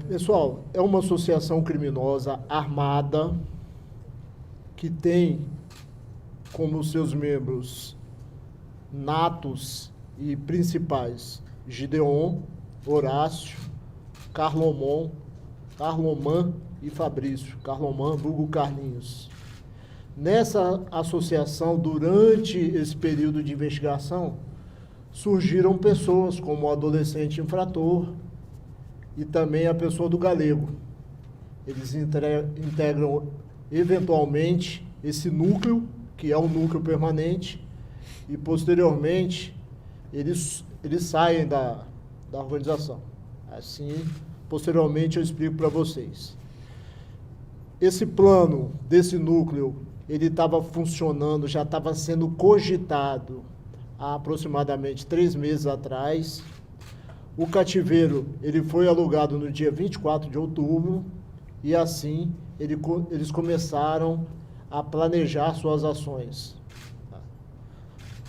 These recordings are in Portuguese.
Pessoal, é uma associação criminosa armada que tem como seus membros natos e principais Gideon, Horácio, Carlomã e Fabrício. Carlomã, vulgo Carlinhos. Nessa associação, durante esse período de investigação, surgiram pessoas como o adolescente infrator e também a pessoa do galego. Eles integram eventualmente esse núcleo, que é um núcleo permanente, e posteriormente eles saem da organização. Assim, posteriormente eu explico para vocês. Esse plano desse núcleo, ele estava funcionando, já estava sendo cogitado há aproximadamente 3 meses atrás. O cativeiro, ele foi alugado no dia 24 de outubro e assim eles começaram a planejar suas ações.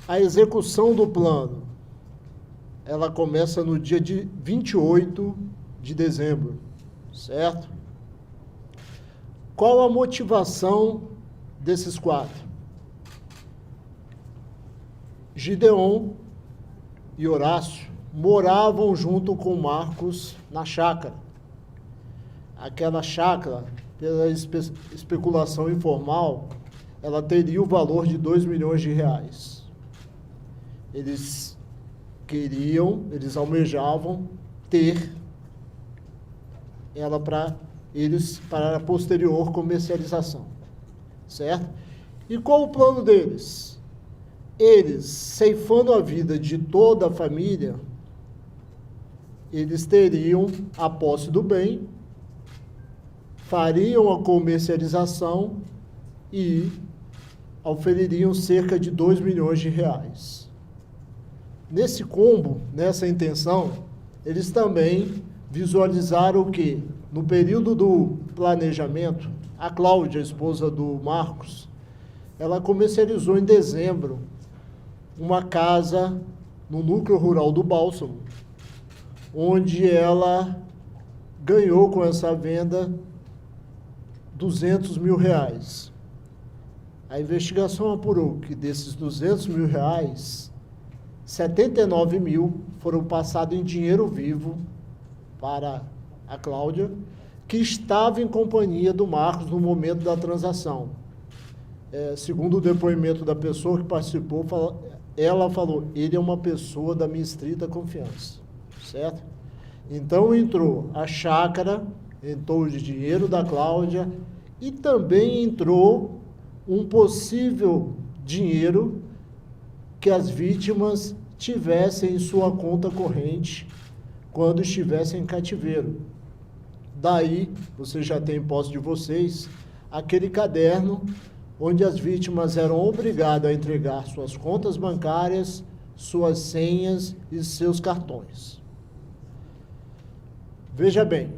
A execução do plano, ela começa no dia 28 de dezembro, certo? Qual a motivação desses 4? Gideon e Horácio moravam junto com Marcos na chácara. Aquela chácara, pela especulação informal, ela teria o valor de 2 milhões de reais. Eles almejavam ter ela para a posterior comercialização, certo? E qual o plano deles? Eles, ceifando a vida de toda a família, eles teriam a posse do bem, fariam a comercialização e ofeririam cerca de 2 milhões de reais. Nesse combo, nessa intenção, eles também visualizaram que, no período do planejamento, a Cláudia, a esposa do Marcos, ela comercializou em dezembro uma casa no núcleo rural do Bálsamo, onde ela ganhou com essa venda 200 mil reais. A investigação apurou que desses 200 mil reais, 79 mil foram passados em dinheiro vivo para a Cláudia, que estava em companhia do Marcos no momento da transação. Segundo o depoimento da pessoa que participou, ela falou, ele é uma pessoa da minha estrita confiança, certo? Então entrou a chácara, entrou o dinheiro da Cláudia e também entrou um possível dinheiro que as vítimas tivessem em sua conta corrente quando estivessem em cativeiro. Daí, você já tem em posse de vocês, aquele caderno onde as vítimas eram obrigadas a entregar suas contas bancárias, suas senhas e seus cartões. Veja bem,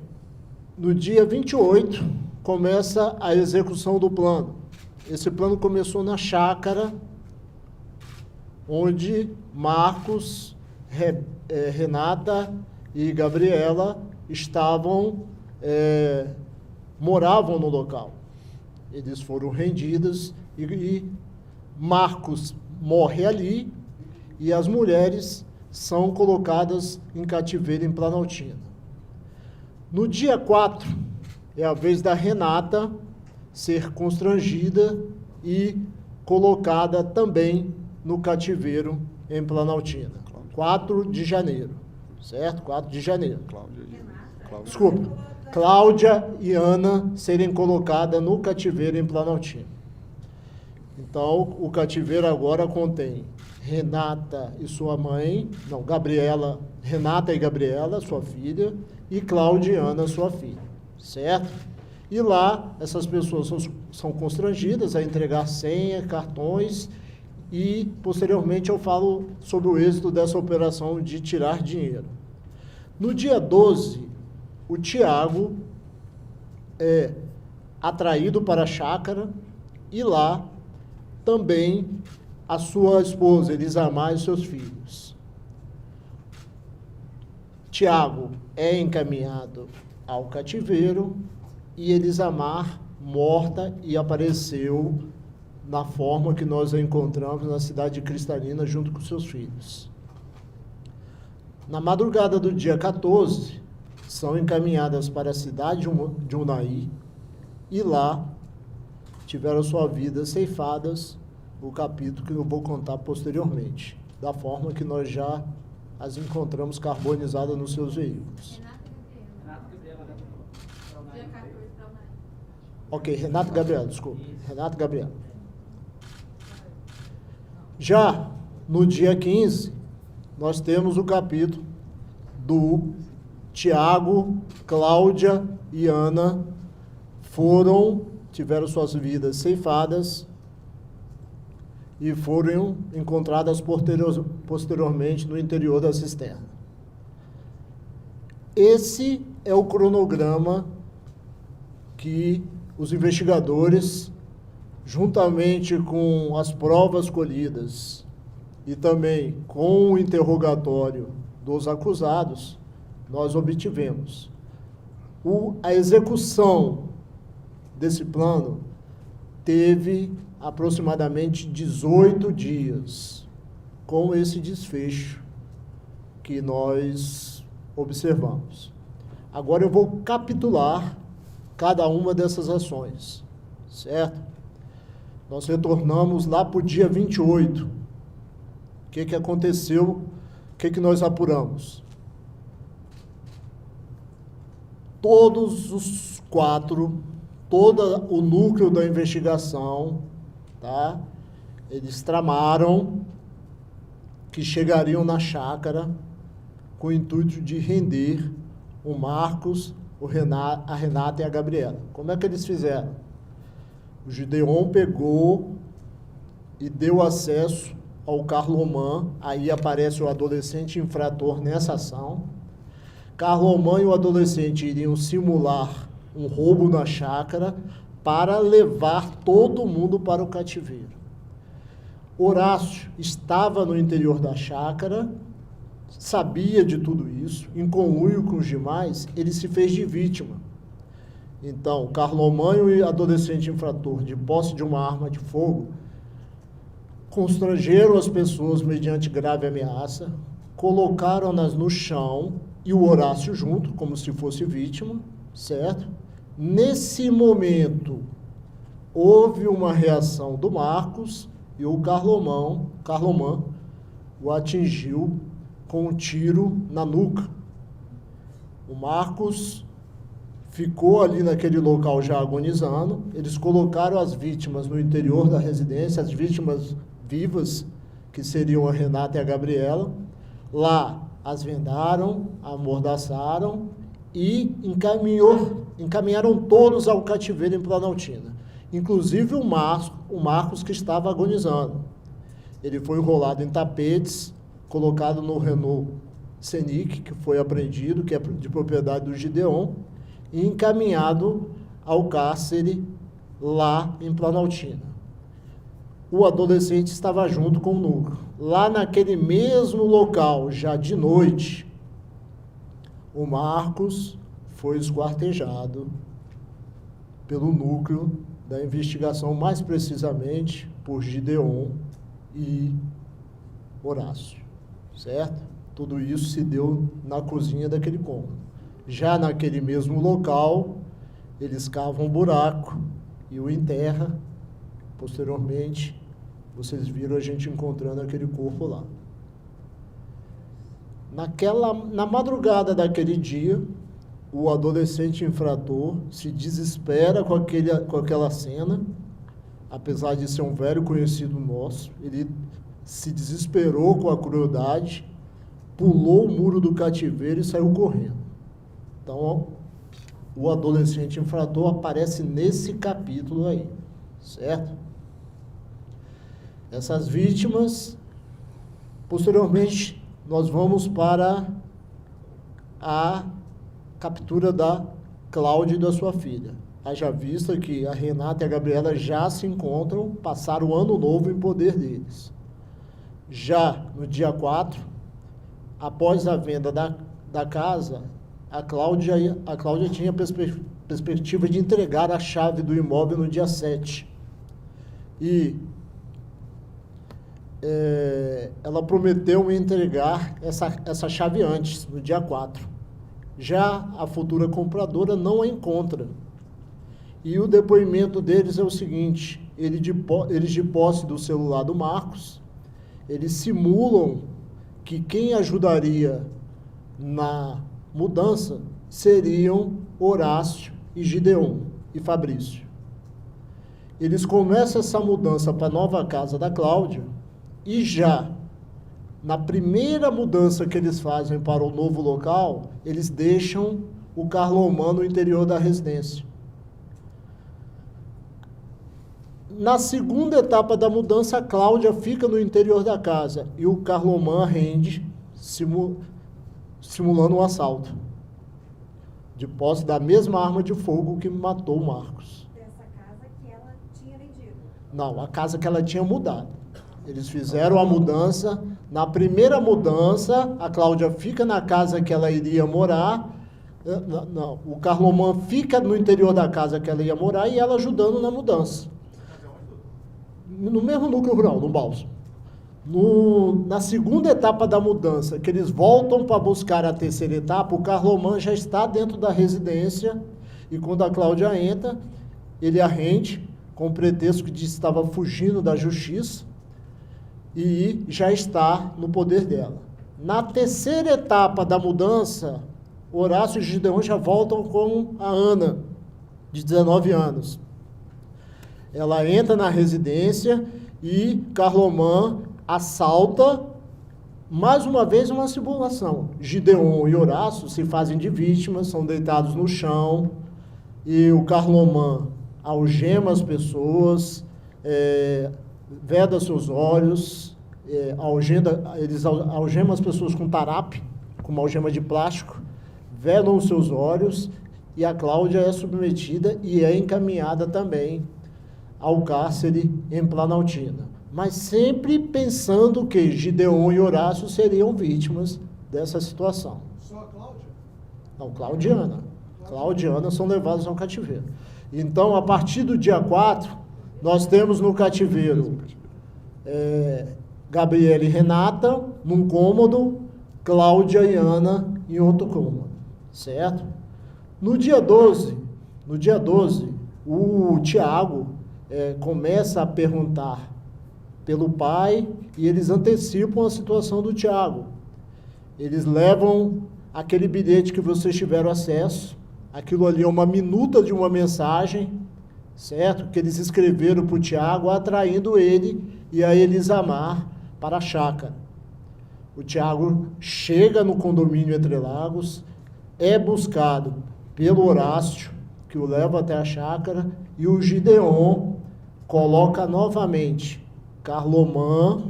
no dia 28 começa a execução do plano. Esse plano começou na chácara, onde Marcos, Renata e Gabriela moravam no local. Eles foram rendidos e Marcos morre ali e as mulheres são colocadas em cativeiro em Planaltina. No dia 4, é a vez da Renata ser constrangida e colocada também no cativeiro em Planaltina. 4 de janeiro, certo? 4 de janeiro. Desculpa. Cláudia e Ana serem colocadas no cativeiro em Planaltina. Então, o cativeiro agora contém Renata e sua mãe, Renata e Gabriela, sua filha, e Cláudia e Ana, sua filha, certo? E lá, essas pessoas são constrangidas a entregar senha, cartões, e posteriormente eu falo sobre o êxito dessa operação de tirar dinheiro. No dia 12, o Tiago é atraído para a chácara e lá também a sua esposa, Elisamar, e seus filhos. Tiago é encaminhado ao cativeiro e Elisamar morta e apareceu na forma que nós a encontramos na cidade de Cristalina junto com seus filhos. Na madrugada do dia 14, são encaminhadas para a cidade de Unaí e lá tiveram sua vida ceifadas, o capítulo que eu vou contar posteriormente, da forma que nós já as encontramos carbonizadas nos seus veículos. Ok, Renato Gabriel, desculpa. Renato Gabriel. Já no dia 15, nós temos o capítulo do Tiago, Cláudia e Ana tiveram suas vidas ceifadas e foram encontradas posteriormente no interior da cisterna. Esse é o cronograma que os investigadores, juntamente com as provas colhidas e também com o interrogatório dos acusados, nós obtivemos. A execução desse plano teve aproximadamente 18 dias, com esse desfecho que nós observamos. Agora eu vou capitular cada uma dessas ações, certo? Nós retornamos lá para o dia 28. O que aconteceu? O que nós apuramos? Todos os quatro, todo o núcleo da investigação, tá? Eles tramaram que chegariam na chácara com o intuito de render o Marcos, a Renata e a Gabriela. Como é que eles fizeram? O Gideon pegou e deu acesso ao Carloman, aí aparece o adolescente infrator nessa ação. Carloman e o adolescente iriam simular um roubo na chácara para levar todo mundo para o cativeiro. Horácio estava no interior da chácara, sabia de tudo isso, em conluio com os demais, ele se fez de vítima. Então, Carloman e o adolescente infrator, de posse de uma arma de fogo, constrangeram as pessoas mediante grave ameaça, colocaram-nas no chão e o Horácio junto, como se fosse vítima, certo? Nesse momento, houve uma reação do Marcos e o Carloman o atingiu com um tiro na nuca. O Marcos ficou ali naquele local já agonizando, eles colocaram as vítimas no interior da residência, as vítimas vivas, que seriam a Renata e a Gabriela. Lá as vendaram, amordaçaram e encaminharam todos ao cativeiro em Planaltina. Inclusive o Marcos, que estava agonizando. Ele foi enrolado em tapetes, colocado no Renault Scenic, que foi apreendido, que é de propriedade do Gideon, e encaminhado ao cárcere lá em Planaltina. O adolescente estava junto com o núcleo. Lá naquele mesmo local, já de noite, o Marcos foi esquartejado pelo núcleo da investigação, mais precisamente por Gideon e Horácio, certo? Tudo isso se deu na cozinha daquele cômodo. Já naquele mesmo local, eles cavam um buraco e o enterram. Posteriormente, vocês viram a gente encontrando aquele corpo lá. Na madrugada daquele dia, o adolescente infrator se desespera com aquela cena, apesar de ser um velho conhecido nosso, ele se desesperou com a crueldade, pulou o muro do cativeiro e saiu correndo. Então, o adolescente infrator aparece nesse capítulo aí, certo? Essas vítimas, posteriormente, nós vamos para a captura da Cláudia e da sua filha. Haja vista que a Renata e a Gabriela já se encontram, passaram o ano novo em poder deles. Já no dia 4, após a venda da casa, a Cláudia tinha perspectiva de entregar a chave do imóvel no dia 7. E ela prometeu entregar essa chave antes, no dia 4. Já a futura compradora não a encontra. E o depoimento deles é o seguinte: eles de posse do celular do Marcos, eles simulam que quem ajudaria na mudança seriam Horácio e Gideon e Fabrício. Eles começam essa mudança para a nova casa da Cláudia e já na primeira mudança que eles fazem para o novo local, eles deixam o Carlomã no interior da residência. Na segunda etapa da mudança, a Cláudia fica no interior da casa e o Carlomã rende, simulando um assalto, de posse da mesma arma de fogo que matou o Marcos. Dessa casa que ela tinha vendido? Não, a casa que ela tinha mudado. Eles fizeram a mudança. Na primeira mudança, a Cláudia fica na casa que ela iria morar. Não, o Carlomã fica no interior da casa que ela ia morar e ela ajudando na mudança. No mesmo núcleo rural, no Bálsamo. Na segunda etapa da mudança, que eles voltam para buscar a terceira etapa, o Carlomã já está dentro da residência e quando a Cláudia entra, ele a rende com o pretexto que estava fugindo da justiça e já está no poder dela. Na terceira etapa da mudança, Horácio e Gideon já voltam com a Ana, de 19 anos. Ela entra na residência e Carlomã assalta, mais uma vez, uma simulação. Gideon e Horácio se fazem de vítimas, são deitados no chão, e o Carlomã algema as pessoas, veda seus olhos, eles algemam as pessoas com tarape, com uma algema de plástico, vedam os seus olhos, e a Cláudia é submetida e é encaminhada também ao cárcere em Planaltina. Mas sempre pensando que Gideon e Horácio seriam vítimas dessa situação. Só a Cláudia? Não, Claudiana são levados ao cativeiro. Então, a partir do dia 4, nós temos no cativeiro Gabriela e Renata num cômodo, Cláudia e Ana em outro cômodo, certo? No dia 12, o Tiago começa a perguntar pelo pai e eles antecipam a situação do Tiago. Eles levam aquele bilhete que vocês tiveram acesso, aquilo ali é uma minuta de uma mensagem, certo? Que eles escreveram para o Tiago, atraindo ele e a Elisamar para a chácara. O Tiago chega no condomínio Entre Lagos, é buscado pelo Horácio, que o leva até a chácara, e o Gideon coloca novamente Carlomã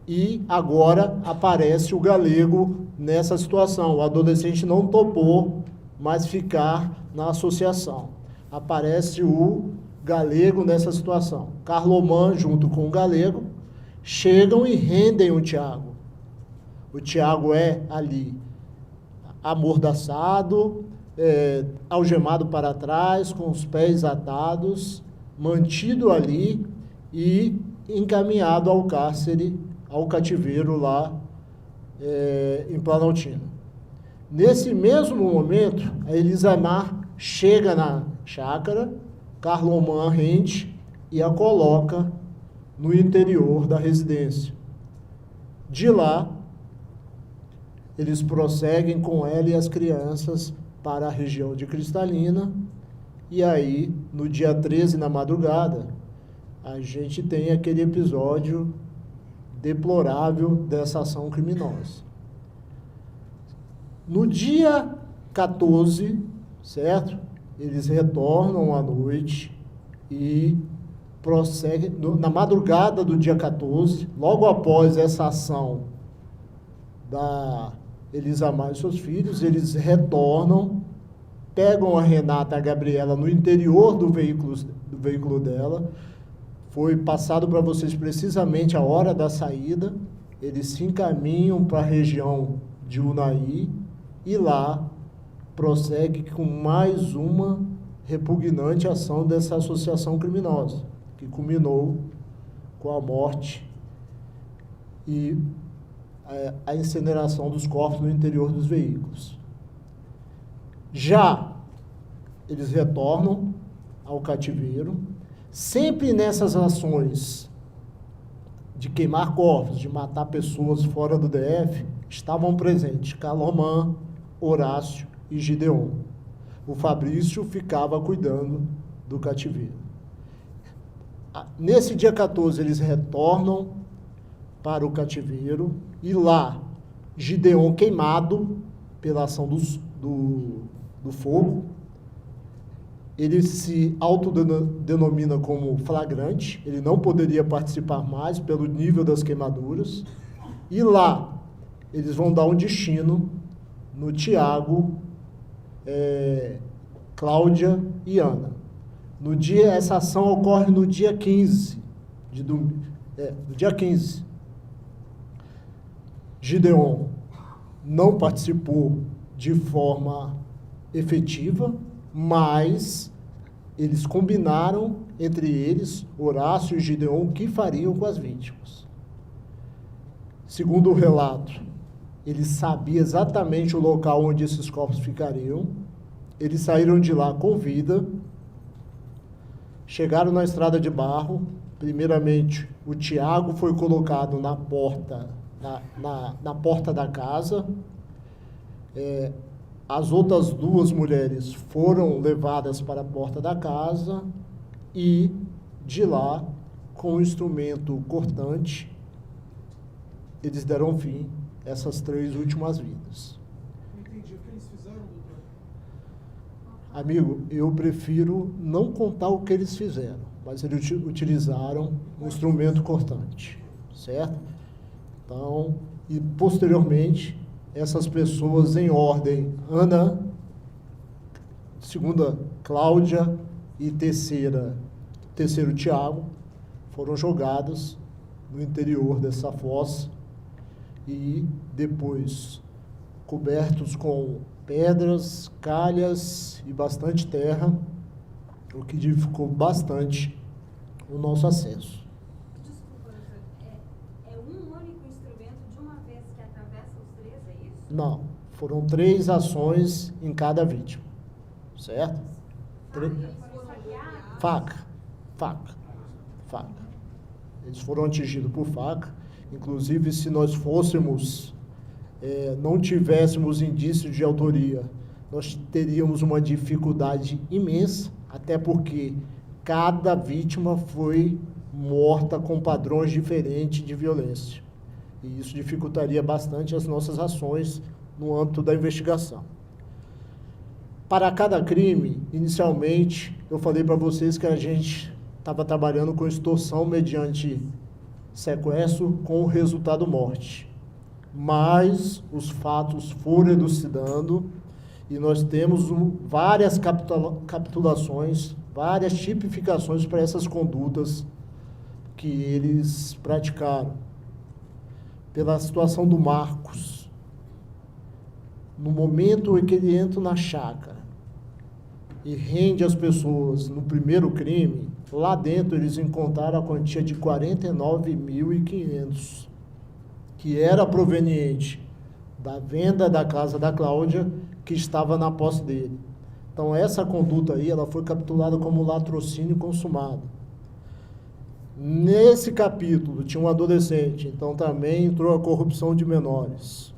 e agora aparece o Galego nessa situação. O adolescente não topou mais ficar na associação. Aparece o Galego nessa situação. Carlomã, junto com o Galego, chegam e rendem o Tiago. O Tiago é ali amordaçado, algemado para trás, com os pés atados, mantido ali e encaminhado ao cárcere, ao cativeiro lá em Planaltina. Nesse mesmo momento, a Elisamar chega na chácara, Carlomã rende e a coloca no interior da residência. De lá, eles prosseguem com ela e as crianças para a região de Cristalina, e aí, no dia 13, na madrugada, a gente tem aquele episódio deplorável dessa ação criminosa. No dia 14, certo? Eles retornam à noite e prosseguem, na madrugada do dia 14, logo após essa ação da Elisamar e seus filhos, eles retornam, pegam a Renata e a Gabriela no interior do veículo dela. Foi passado para vocês precisamente a hora da saída. Eles se encaminham para a região de Unai e lá prossegue com mais uma repugnante ação dessa associação criminosa, que culminou com a morte e a incineração dos corpos no interior dos veículos. Já eles retornam ao cativeiro, sempre nessas ações de queimar corpos, de matar pessoas fora do DF, estavam presentes Calomã, Horácio e Gideon. O Fabrício ficava cuidando do cativeiro. Nesse dia 14, eles retornam para o cativeiro e lá, Gideon queimado pela ação do fogo, ele se autodenomina como flagrante, ele não poderia participar mais pelo nível das queimaduras, e lá eles vão dar um destino no Tiago, Cláudia e Ana. Essa ação ocorre no dia 15 de domingo. No dia 15. Gideon não participou de forma efetiva, mas eles combinaram entre eles, Horácio e Gideon, o que fariam com as vítimas. Segundo o relato, ele sabia exatamente o local onde esses corpos ficariam. Eles saíram de lá com vida, chegaram na estrada de barro. Primeiramente, o Tiago foi colocado na porta, na porta da casa. As outras duas mulheres foram levadas para a porta da casa e, de lá, com um instrumento cortante, eles deram fim a essas 3 últimas vidas. Não entendi o que eles fizeram, doutor. Amigo, eu prefiro não contar o que eles fizeram, mas eles utilizaram um instrumento cortante, certo? Então, e posteriormente, essas pessoas em ordem, Ana, segunda Cláudia e terceiro Tiago, foram jogadas no interior dessa fossa e depois cobertos com pedras, calhas e bastante terra, o que dificultou bastante o nosso acesso. Desculpa, doutor, é um único instrumento de uma vez que atravessa os 3, é isso? Não, foram 3 ações em cada vítima, certo? Faca. Eles foram atingidos por faca. Inclusive, se nós fôssemos, não tivéssemos indícios de autoria, nós teríamos uma dificuldade imensa, até porque cada vítima foi morta com padrões diferentes de violência. E isso dificultaria bastante as nossas ações no âmbito da investigação. Para cada crime, inicialmente, eu falei para vocês que a gente estava trabalhando com extorsão mediante sequestro com o resultado morte. Mas os fatos foram elucidando e nós temos várias capitulações, várias tipificações para essas condutas que eles praticaram. Pela situação do Marcos, no momento em que ele entra na chácara e rende as pessoas no primeiro crime, lá dentro eles encontraram a quantia de 49.500, que era proveniente da venda da casa da Cláudia, que estava na posse dele. Então, essa conduta aí, ela foi capturada como latrocínio consumado. Nesse capítulo, tinha um adolescente, então também entrou a corrupção de menores.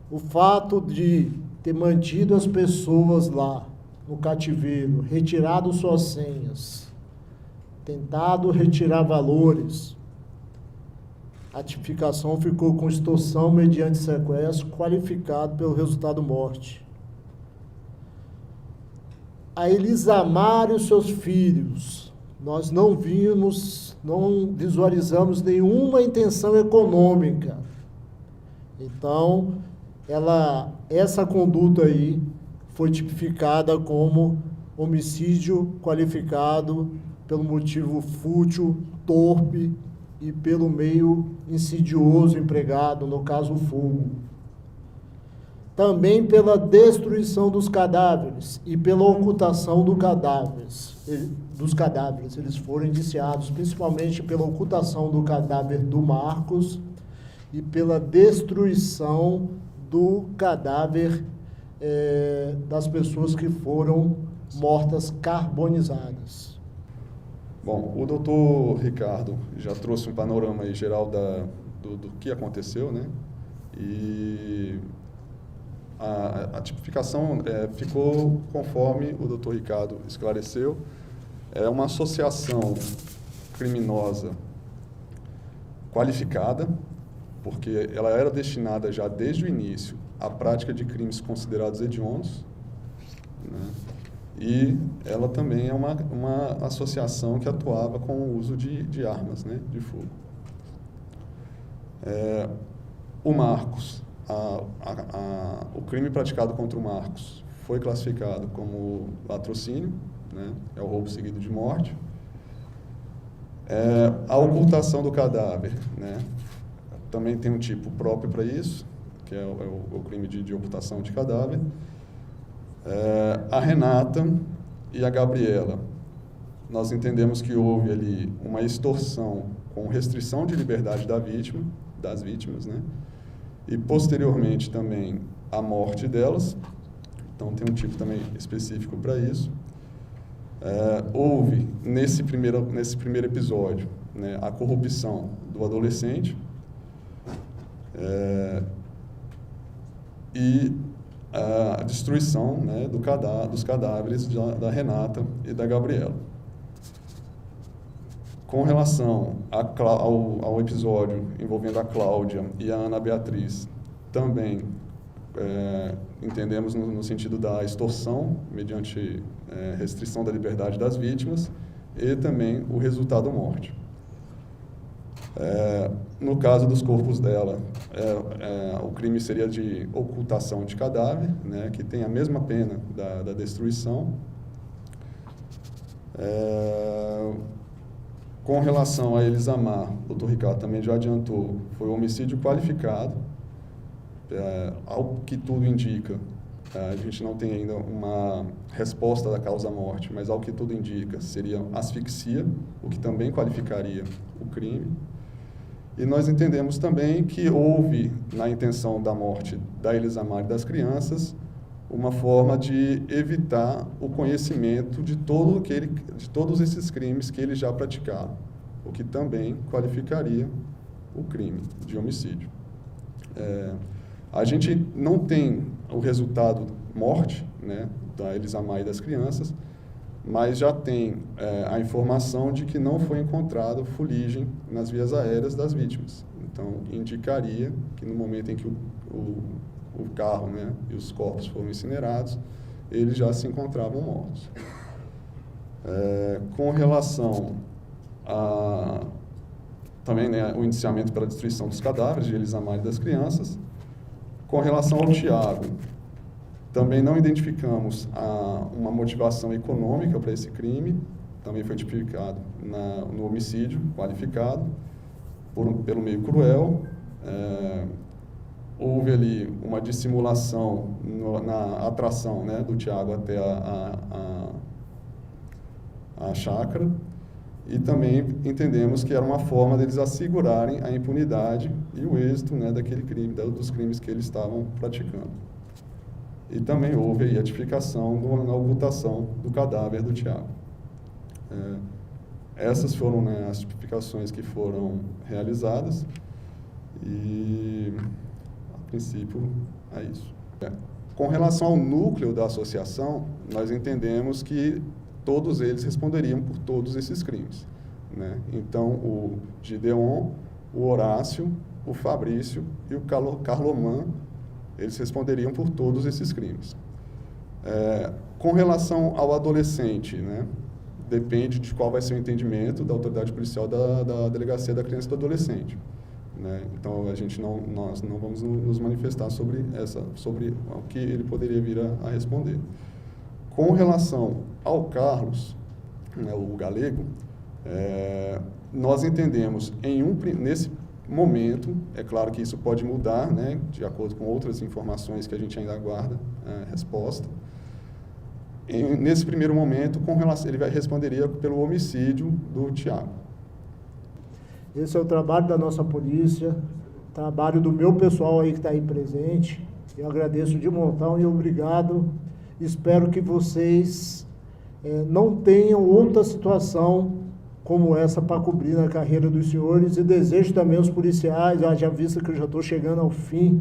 O fato de ter mantido as pessoas lá, no cativeiro, retirado suas senhas, tentado retirar valores, a tipificação ficou com extorsão mediante sequestro, qualificado pelo resultado morte. A Elisamar e os seus filhos, nós não visualizamos nenhuma intenção econômica. Então, essa conduta aí foi tipificada como homicídio qualificado pelo motivo fútil, torpe e pelo meio insidioso empregado, no caso o fogo. também pela destruição dos cadáveres e pela ocultação dos cadáveres. Eles foram indiciados principalmente pela ocultação do cadáver do Marcos e pela destruição do cadáver das pessoas que foram mortas carbonizadas. Bom, o doutor Ricardo já trouxe um panorama aí geral do que aconteceu, né? E a tipificação ficou conforme o doutor Ricardo esclareceu. É uma associação criminosa qualificada, porque ela era destinada já desde o início à prática de crimes considerados hediondos, né? E ela também é uma associação que atuava com o uso de armas, né, de fogo. O Marcos, o crime praticado contra o Marcos foi classificado como latrocínio, né, é o roubo seguido de morte. A ocultação do cadáver, né, também tem um tipo próprio para isso, que é o crime de ocultação de cadáver. A Renata e a Gabriela, nós entendemos que houve ali uma extorsão com restrição de liberdade das vítimas, né? E posteriormente também a morte delas, então tem um tipo também específico para isso. Houve nesse primeiro episódio, né, a corrupção do adolescente e a destruição, né, dos cadáveres da Renata e da Gabriela. Com relação ao episódio envolvendo a Cláudia e a Ana Beatriz, também entendemos no sentido da extorsão, mediante restrição da liberdade das vítimas, e também o resultado morte. No caso dos corpos dela, o crime seria de ocultação de cadáver, né, que tem a mesma pena da destruição. Com relação a Elisamar, o doutor Ricardo também já adiantou, foi homicídio qualificado. Ao que tudo indica, a gente não tem ainda uma resposta da causa-morte, mas ao que tudo indica, seria asfixia, o que também qualificaria o crime. E nós entendemos também que houve, na intenção da morte da Elisamar e das crianças, uma forma de evitar o conhecimento de todos esses crimes que eles já praticaram, o que também qualificaria o crime de homicídio. A gente não tem o resultado morte, né, da Elisamar e das crianças, mas já tem a informação de que não foi encontrada fuligem nas vias aéreas das vítimas. Então, indicaria que no momento em que o carro, né, e os corpos foram incinerados, eles já se encontravam mortos. Com relação também, né, o indiciamento pela destruição dos cadáveres de Elisamar e das crianças, com relação ao Tiago, também não identificamos uma motivação econômica para esse crime, também foi tipificado no homicídio qualificado pelo meio cruel. Houve ali uma dissimulação na atração, né, do Tiago até a chácara, e também entendemos que era uma forma deles assegurarem a impunidade e o êxito, né, daquele crime, dos crimes que eles estavam praticando. E também houve aí a tipificação na ocultação do cadáver do Tiago. Essas foram, né, as tipificações que foram realizadas e, a princípio, é isso. Com relação ao núcleo da associação, nós entendemos que todos eles responderiam por todos esses crimes, né? Então, o Gideon, o Horácio, o Fabrício e o Carloman, eles responderiam por todos esses crimes. Com relação ao adolescente, né, depende de qual vai ser o entendimento da autoridade policial da Delegacia da Criança e do Adolescente, né? Então, nós não vamos nos manifestar sobre o que ele poderia vir a responder. Com relação ao Carlos, né, o Galego, nós entendemos, momento, é claro que isso pode mudar, né, de acordo com outras informações que a gente ainda aguarda a resposta. Nesse primeiro momento, ele responderia pelo homicídio do Thiago. Esse é o trabalho da nossa polícia, trabalho do meu pessoal aí que está aí presente. Eu agradeço de montão e obrigado. Espero que vocês não tenham outra situação como essa para cobrir na carreira dos senhores, e desejo também aos policiais, já visto que eu já estou chegando ao fim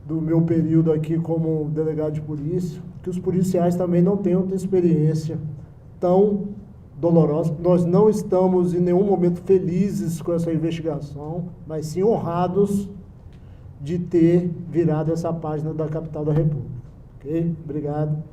do meu período aqui como delegado de polícia, que os policiais também não tenham outra experiência tão dolorosa. Nós não estamos em nenhum momento felizes com essa investigação, mas sim honrados de ter virado essa página da capital da República. Ok? Obrigado.